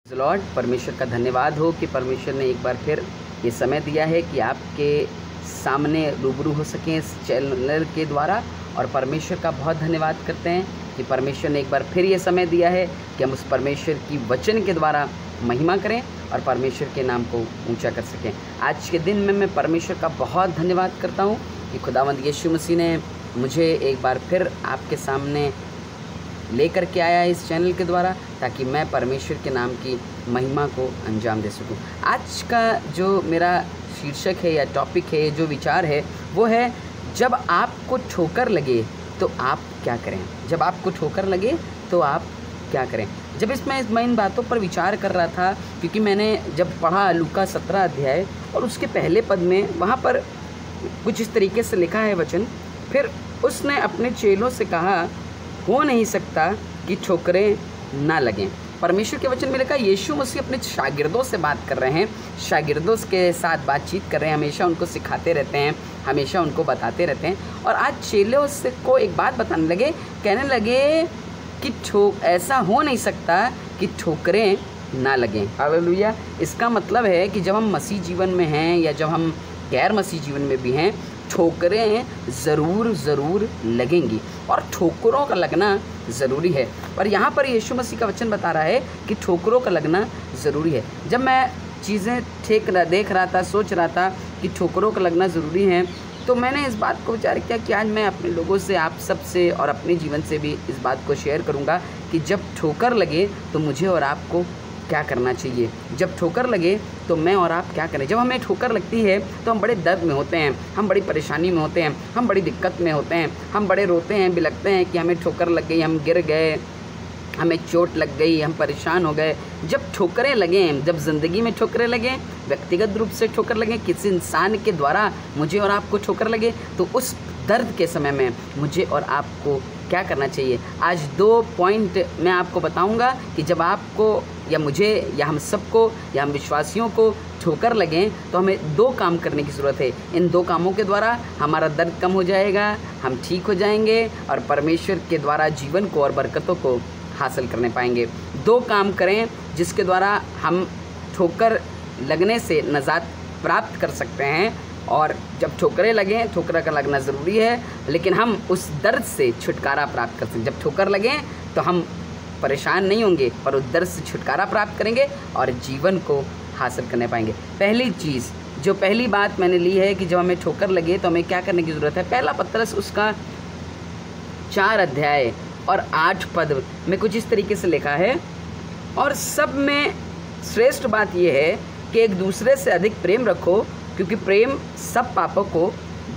Lord, परमेश्वर का धन्यवाद हो कि परमेश्वर ने एक बार फिर ये समय दिया है कि आपके सामने रूबरू हो सकें इस चैनल के द्वारा। और परमेश्वर का बहुत धन्यवाद करते हैं कि परमेश्वर ने एक बार फिर ये समय दिया है कि हम उस परमेश्वर की वचन के द्वारा महिमा करें और परमेश्वर के नाम को ऊंचा कर सकें। आज के दिन में मैं परमेश्वर का बहुत धन्यवाद करता हूँ कि खुदावंद यीशु मसीह ने मुझे एक बार फिर आपके सामने लेकर के आया इस चैनल के द्वारा, ताकि मैं परमेश्वर के नाम की महिमा को अंजाम दे सकूं। आज का जो मेरा शीर्षक है या टॉपिक है, जो विचार है, वो है जब आपको ठोकर लगे तो आप क्या करें। जब आपको ठोकर लगे तो आप क्या करें। जब मैं इन बातों पर विचार कर रहा था, क्योंकि मैंने जब पढ़ा लूका 17 अध्याय और उसके पहले पद में वहाँ पर कुछ इस तरीके से लिखा है वचन, फिर उसने अपने चेलों से कहा, हो नहीं सकता कि ठोकरें ना लगें। परमेश्वर के वचन में लिखा, यीशु मसीह अपने शागिर्दों से बात कर रहे हैं, शागिर्दों के साथ बातचीत कर रहे हैं, हमेशा उनको सिखाते रहते हैं, हमेशा उनको बताते रहते हैं। और आज चेलों से को एक बात बताने लगे, कहने लगे कि ऐसा हो नहीं सकता कि ठोकरें ना लगें। हालेलुया। इसका मतलब है कि जब हम मसीह जीवन में हैं या जब हम गैर मसीह जीवन में भी हैं, ठोकरें ज़रूर लगेंगी और ठोकरों का लगना ज़रूरी है। पर यहाँ पर यीशु मसीह का वचन बता रहा है कि ठोकरों का लगना ज़रूरी है। जब मैं चीज़ें देख रहा था, सोच रहा था कि ठोकरों का लगना ज़रूरी है, तो मैंने इस बात को विचार किया कि आज मैं अपने लोगों से, आप सब से और अपने जीवन से भी इस बात को शेयर करूँगा कि जब ठोकर लगे तो मुझे और आपको क्या करना चाहिए। जब ठोकर लगे तो मैं और आप क्या करें। जब हमें ठोकर लगती है तो हम बड़े दर्द में होते हैं, हम बड़ी परेशानी में होते हैं, हम बड़ी दिक्कत में होते हैं, हम बड़े रोते हैं, बिलखते हैं कि हमें ठोकर लग गई, हम गिर गए, हमें चोट लग गई, हम परेशान हो गए। जब ठोकरें लगें, जब ज़िंदगी में ठोकरें लगें, व्यक्तिगत रूप से ठोकर लगें, किसी इंसान के द्वारा मुझे और आपको ठोकर लगे, तो उस दर्द के समय में मुझे और आपको क्या करना चाहिए। आज 2 पॉइंट मैं आपको बताऊंगा कि जब आपको या मुझे या हम सबको या हम विश्वासियों को ठोकर लगें तो हमें 2 काम करने की ज़रूरत है। इन 2 कामों के द्वारा हमारा दर्द कम हो जाएगा, हम ठीक हो जाएंगे और परमेश्वर के द्वारा जीवन को और बरकतों को हासिल करने पाएंगे। 2 काम करें जिसके द्वारा हम ठोकर लगने से निजात प्राप्त कर सकते हैं। और जब ठोकरें लगें, ठोकर का लगना ज़रूरी है, लेकिन हम उस दर्द से छुटकारा प्राप्त कर सकते हैं। जब ठोकर लगें तो हम परेशान नहीं होंगे, पर उस दर्द से छुटकारा प्राप्त करेंगे और जीवन को हासिल करने पाएंगे। पहली बात मैंने ली है कि जब हमें ठोकर लगे तो हमें क्या करने की ज़रूरत है। पहला पत्रस उसका 4 अध्याय और 8 पद में कुछ इस तरीके से लिखा है, और सब में श्रेष्ठ बात यह है कि एक दूसरे से अधिक प्रेम रखो, क्योंकि प्रेम सब पापों को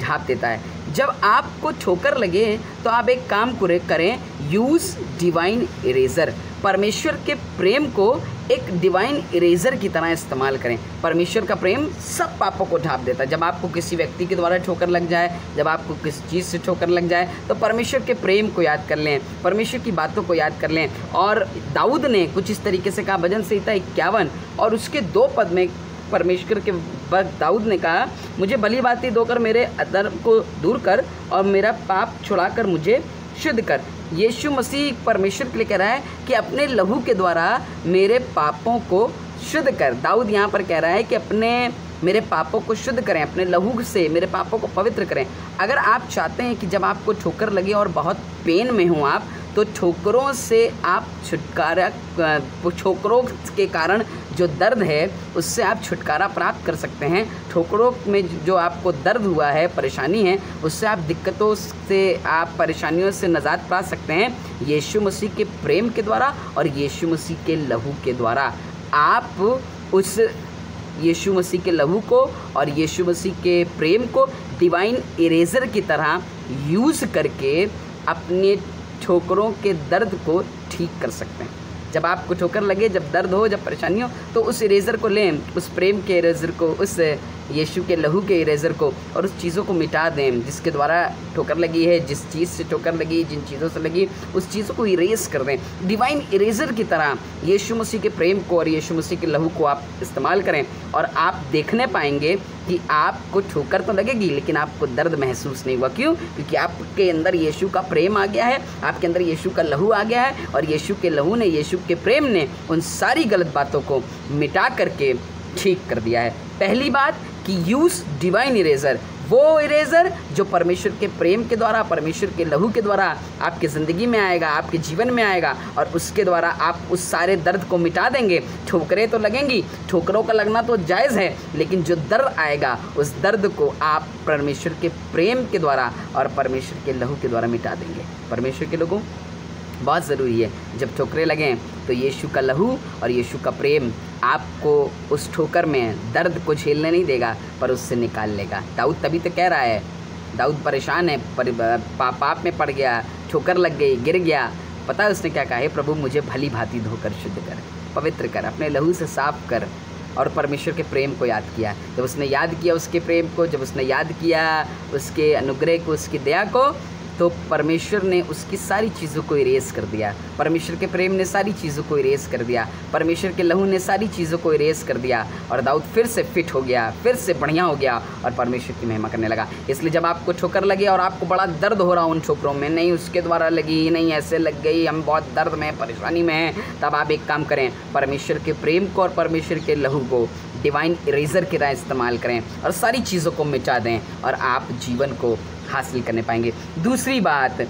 ढाँप देता है। जब आपको ठोकर लगे तो आप एक काम करें, यूज़ डिवाइन इरेज़र। परमेश्वर के प्रेम को एक डिवाइन इरेज़र की तरह इस्तेमाल करें। परमेश्वर का प्रेम सब पापों को ढाँप देता है। जब आपको किसी व्यक्ति के द्वारा ठोकर लग जाए, जब आपको किसी चीज़ से ठोकर लग जाए, तो परमेश्वर के प्रेम को याद कर लें, परमेश्वर की बातों को याद कर लें। और दाऊद ने कुछ इस तरीके से कहा, भजन संहिता 51 और उसके 2 पद में परमेश्वर के वक्त दाऊद ने कहा, मुझे भली बातें दोकर मेरे अधर्म को दूर कर और मेरा पाप छुड़ाकर मुझे शुद्ध कर। यीशु मसीह परमेश्वर के लिए कह रहा है कि अपने लहू के द्वारा मेरे पापों को शुद्ध कर। दाऊद यहाँ पर कह रहा है कि मेरे पापों को शुद्ध करें, अपने लहू से मेरे पापों को पवित्र करें। अगर आप चाहते हैं कि जब आपको ठोकर लगे और बहुत पेन में हो आप, तो ठोकरों से आप ठोकरों के कारण जो दर्द है उससे आप छुटकारा प्राप्त कर सकते हैं। ठोकरों में जो आपको दर्द हुआ है, परेशानी है, उससे आप दिक्कतों से, आप परेशानियों से निजात पा सकते हैं यीशु मसीह के प्रेम के द्वारा और यीशु मसीह के लहू के द्वारा। आप उस यीशु मसीह के लहू को और यीशु मसीह के प्रेम को डिवाइन इरेज़र की तरह यूज़ करके अपने ठोकरों के दर्द को ठीक कर सकते हैं। जब आपको ठोकर लगे, जब दर्द हो, जब परेशानी हो, तो उस इरेज़र को लें, उस प्रेम के इरेज़र को, उस यीशु के लहू के इरेज़र को और उस चीज़ों को मिटा दें जिसके द्वारा ठोकर लगी है, जिस चीज़ से ठोकर लगी, जिन चीज़ों से लगी, उस चीज़ों को इरेज कर दें। डिवाइन इरेज़र की तरह यीशु मसीह के प्रेम को और यीशु मसीह के लहू को आप इस्तेमाल करें और आप देखने पाएंगे कि आपको ठोकर तो लगेगी लेकिन आपको दर्द महसूस नहीं हुआ। क्यों? क्योंकि आपके अंदर यीशु का प्रेम आ गया है, आपके अंदर यीशु का लहू आ गया है और यीशु के लहू ने, यीशु के प्रेम ने उन सारी गलत बातों को मिटा करके ठीक कर दिया है। पहली बात कि यूज़ डिवाइन इरेज़र, वो इरेज़र जो परमेश्वर के प्रेम के द्वारा, परमेश्वर के लहू के द्वारा आपकी ज़िंदगी में आएगा, आपके जीवन में आएगा और उसके द्वारा आप उस सारे दर्द को मिटा देंगे। ठोकरें तो लगेंगी, ठोकरों का लगना तो जायज़ है, लेकिन जो दर्द आएगा उस दर्द को आप परमेश्वर के प्रेम के द्वारा और परमेश्वर के लहू के द्वारा मिटा देंगे। परमेश्वर के लोगों, बहुत ज़रूरी है जब ठोकरें लगें तो यीशु का लहू और यीशु का प्रेम आपको उस ठोकर में दर्द को झेलने नहीं देगा पर उससे निकाल लेगा। दाऊद तभी तो कह रहा है, दाऊद परेशान है, पाप में पड़ गया, ठोकर लग गई, गिर गया। पता है उसने क्या कहा? हे प्रभु मुझे भली भांति धोकर शुद्ध कर, पवित्र कर, अपने लहू से साफ कर। और परमेश्वर के प्रेम को याद किया। जब उसने याद किया उसके प्रेम को, जब उसने याद किया उसके अनुग्रह को, उसकी दया को, तो परमेश्वर ने उसकी सारी चीज़ों को इरेज कर दिया। परमेश्वर के प्रेम ने सारी चीज़ों को इरेज कर दिया, परमेश्वर के लहू ने सारी चीज़ों को इरेज कर दिया और दाऊद फिर से फिट हो गया, फिर से बढ़िया हो गया और परमेश्वर की महिमा करने लगा। इसलिए जब आपको ठोकर लगे और आपको बड़ा दर्द हो रहा उन ठोकरों में, नहीं उसके द्वारा लगी, नहीं ऐसे लग गई, हम बहुत दर्द में, परेशानी में हैं, तब आप एक काम करें, परमेश्वर के प्रेम को और परमेश्वर के लहू को डिवाइन इरेज़र की तरह इस्तेमाल करें और सारी चीज़ों को मिटा दें और आप जीवन को हासिल करने पाएंगे। दूसरी बात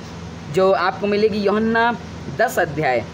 जो आपको मिलेगी यूहन्ना 10 अध्याय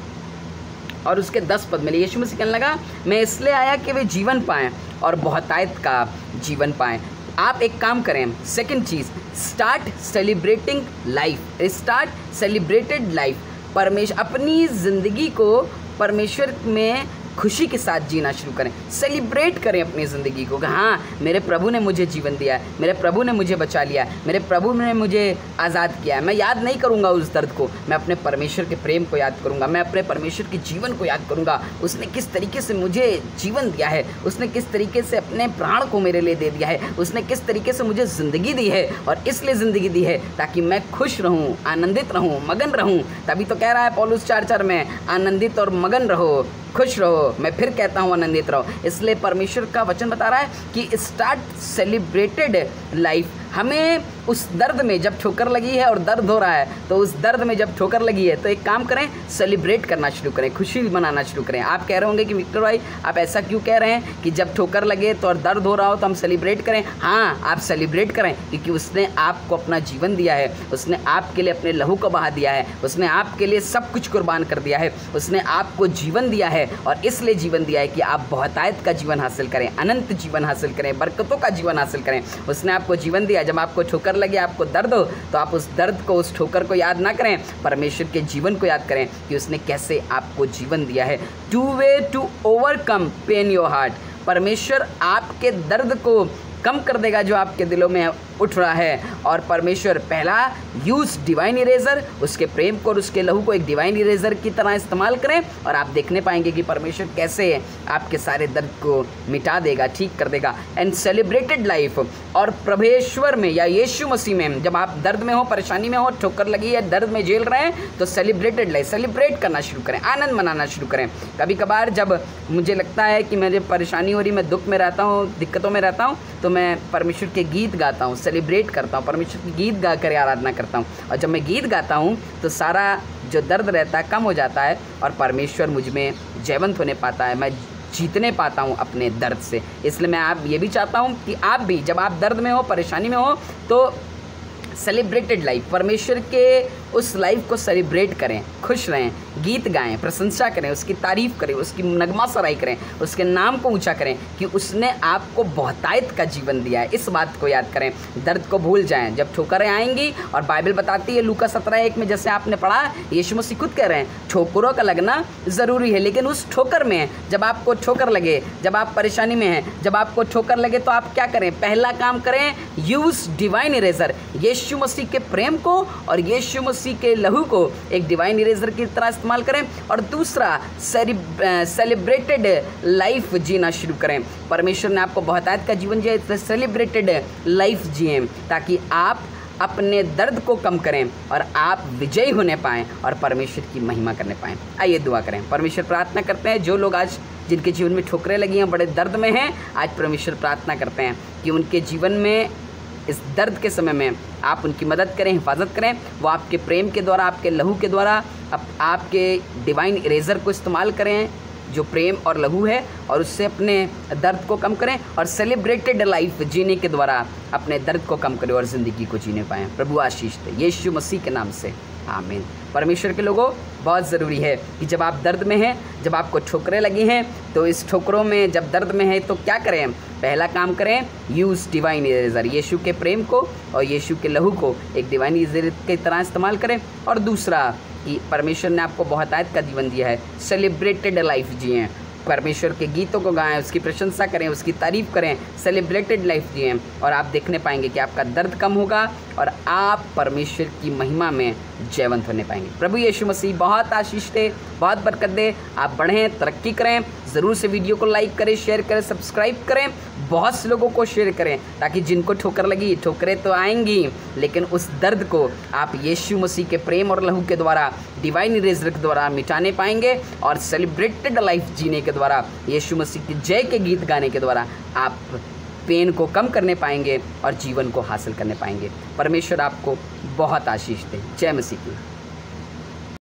और उसके 10 पद में यीशु मसीह कहने लगा, मैं इसलिए आया कि वे जीवन पाएं और बहुतायत का जीवन पाएं। आप एक काम करें, सेकंड चीज़, start celebrating life, start celebrated life. परमेश्वर अपनी ज़िंदगी को परमेश्वर में खुशी के साथ जीना शुरू करें, सेलिब्रेट करें अपनी ज़िंदगी को। हाँ, मेरे प्रभु ने मुझे जीवन दिया है, मेरे प्रभु ने मुझे बचा लिया, मेरे प्रभु ने मुझे आज़ाद किया है। मैं याद नहीं करूँगा उस दर्द को, मैं अपने परमेश्वर के प्रेम को याद करूँगा, मैं अपने परमेश्वर के जीवन को याद करूँगा। उसने किस तरीके से मुझे जीवन दिया है, उसने किस तरीके से अपने प्राण को मेरे लिए दे दिया है, उसने किस तरीके से मुझे ज़िंदगी दी है और इसलिए ज़िंदगी दी है ताकि मैं खुश रहूँ, आनंदित रहूँ, मगन रहूँ। तभी तो कह रहा है पौलुस 4:4 में, आनंदित और मगन रहो, खुश रहो। मैं फिर कहता हूँ आनंदित रहो। इसलिए परमेश्वर का वचन बता रहा है कि स्टार्ट सेलिब्रेटेड लाइफ। हमें उस दर्द में जब ठोकर लगी है और दर्द हो रहा है, तो उस दर्द में जब ठोकर लगी है तो एक काम करें, सेलिब्रेट करना शुरू करें, खुशी मनाना शुरू करें। आप कह रहे होंगे कि विक्टर भाई आप ऐसा क्यों कह रहे हैं कि जब ठोकर लगे तो और दर्द हो रहा हो तो हम सेलिब्रेट करें? हाँ, आप सेलिब्रेट करें क्योंकि उसने आपको अपना जीवन दिया है, उसने आपके लिए अपने लहू को बहा दिया है, उसने आपके लिए सब कुछ कुर्बान कर दिया है, उसने आपको जीवन दिया है और इसलिए जीवन दिया है कि आप बहुतायत का जीवन हासिल करें, अनंत जीवन हासिल करें, बरकतों का जीवन हासिल करें। उसने आपको जीवन दिया। जब आपको ठोकर लगे, आपको दर्द हो, तो आप उस दर्द को, उस ठोकर को याद ना करें, परमेश्वर के जीवन को याद करें कि उसने कैसे आपको जीवन दिया है। Two way to overcome pain your heart. परमेश्वर आपके दर्द को कम कर देगा जो आपके दिलों में उठ रहा है। और परमेश्वर पहला यूज़ डिवाइन इरेज़र, उसके प्रेम को और उसके लहू को एक डिवाइन इरेज़र की तरह इस्तेमाल करें और आप देखने पाएंगे कि परमेश्वर कैसे आपके सारे दर्द को मिटा देगा, ठीक कर देगा। एंड सेलिब्रेटेड लाइफ, और प्रभेश्वर में या यीशु मसीह में जब आप दर्द में हो, परेशानी में हो, ठोकर लगी है, दर्द में झेल रहे हैं, तो सेलिब्रेटेड लाइफ, सेलिब्रेट करना शुरू करें, आनंद मनाना शुरू करें। कभी कभार जब मुझे लगता है कि मुझे परेशानी हो रही, मैं दुख में रहता हूँ, दिक्कतों में रहता हूँ, तो मैं परमेश्वर के गीत गाता हूँ, सेलिब्रेट करता हूँ, परमेश्वर के गीत गा कर आराधना करता हूँ। और जब मैं गीत गाता हूँ तो सारा जो दर्द रहता है कम हो जाता है और परमेश्वर मुझ में जयवंत होने पाता है, मैं जीतने पाता हूँ अपने दर्द से। इसलिए मैं आप ये भी चाहता हूँ कि आप भी जब आप दर्द में हो, परेशानी में हो, तो सेलिब्रेटेड लाइफ, परमेश्वर के उस लाइफ को सेलिब्रेट करें, खुश रहें, गीत गाएं, प्रशंसा करें, उसकी तारीफ़ करें, उसकी नगमा सराई करें, उसके नाम को ऊंचा करें कि उसने आपको बहुतायत का जीवन दिया है। इस बात को याद करें, दर्द को भूल जाएं। जब ठोकरें आएंगी, और बाइबल बताती है लूका 17:1 में, जैसे आपने पढ़ा, यीशु मसीह खुद कह रहे हैं ठोकरों का लगना ज़रूरी है, लेकिन उस ठोकर में जब आपको ठोकर लगे, जब आप परेशानी में हैं, जब आपको ठोकर लगे, तो आप क्या करें? पहला काम करें, यूज़ डिवाइन इरेज़र, यीशु मसीह के प्रेम को और यीशु मसीह के लहू को एक डिवाइन इरेजर की तरह इस्तेमाल करें, और दूसरा सेलिब्रेटेड लाइफ जीना शुरू करें। परमेश्वर ने आपको बहुतायत का जीवन जिया, इसलिए सेलिब्रेटेड लाइफ जिए ताकि आप अपने दर्द को कम करें और आप विजयी होने पाएँ और परमेश्वर की महिमा करने पाएँ। आइए दुआ करें। परमेश्वर प्रार्थना करते हैं जो लोग आज जिनके जीवन में ठोकरें लगी हैं, बड़े दर्द में हैं, आज परमेश्वर प्रार्थना करते हैं कि उनके जीवन में इस दर्द के समय में आप उनकी मदद करें, हिफाजत करें। वो आपके प्रेम के द्वारा, आपके लहू के द्वारा, आपके डिवाइन इरेजर को इस्तेमाल करें जो प्रेम और लहू है, और उससे अपने दर्द को कम करें और सेलिब्रेटेड लाइफ जीने के द्वारा अपने दर्द को कम करें और ज़िंदगी को जीने पाएँ। प्रभु आशीष दे यीशु मसीह के नाम से, आमीन। परमेश्वर के लोगों, बहुत ज़रूरी है कि जब आप दर्द में हैं, जब आपको ठोकरें लगी हैं, तो इस ठोकरों में जब दर्द में है तो क्या करें? पहला काम करें, यूज़ डिवाइन इरेजर, यीशु के प्रेम को और यीशु के लहू को एक डिवाइन इरेजर की तरह इस्तेमाल करें। और दूसरा कि परमेश्वर ने आपको बहुतायत का जीवन दिया है, सेलिब्रेटेड लाइफ जिएँ, परमेश्वर के गीतों को गाएं, उसकी प्रशंसा करें, उसकी तारीफ़ करें, सेलिब्रेटेड लाइफ जिएँ, और आप देखने पाएंगे कि आपका दर्द कम होगा और आप परमेश्वर की महिमा में जयवंत होने पाएंगे। प्रभु यीशु मसीह बहुत आशीष दे, बहुत बरकत दे, आप बढ़ें, तरक्की करें। ज़रूर से वीडियो को लाइक करें, शेयर करें, सब्सक्राइब करें, बहुत से लोगों को शेयर करें, ताकि जिनको ठोकर लगी, ठोकरें तो आएंगी, लेकिन उस दर्द को आप यीशु मसीह के प्रेम और लहू के द्वारा, डिवाइन इरेजर के द्वारा मिटाने पाएंगे, और सेलिब्रेटेड लाइफ जीने के द्वारा, यीशु मसीह की जय के गीत गाने के द्वारा आप पेन को कम करने पाएंगे और जीवन को हासिल करने पाएंगे। परमेश्वर आपको बहुत आशीष दे। जय मसीह की।